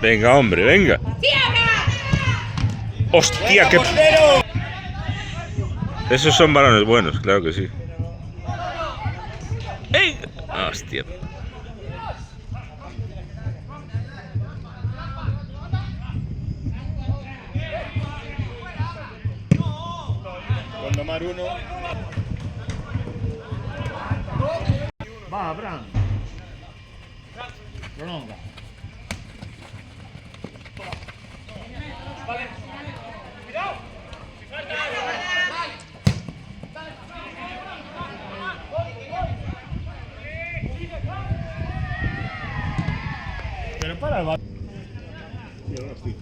Venga, hombre, venga. ¡Hostia, qué... Esos son balones buenos, claro que sí. ¡Ey! ¡Hostia! Cuando mar uno. Va, Abraham. Prolonga. Pero para el balón. Sí, ahora sí.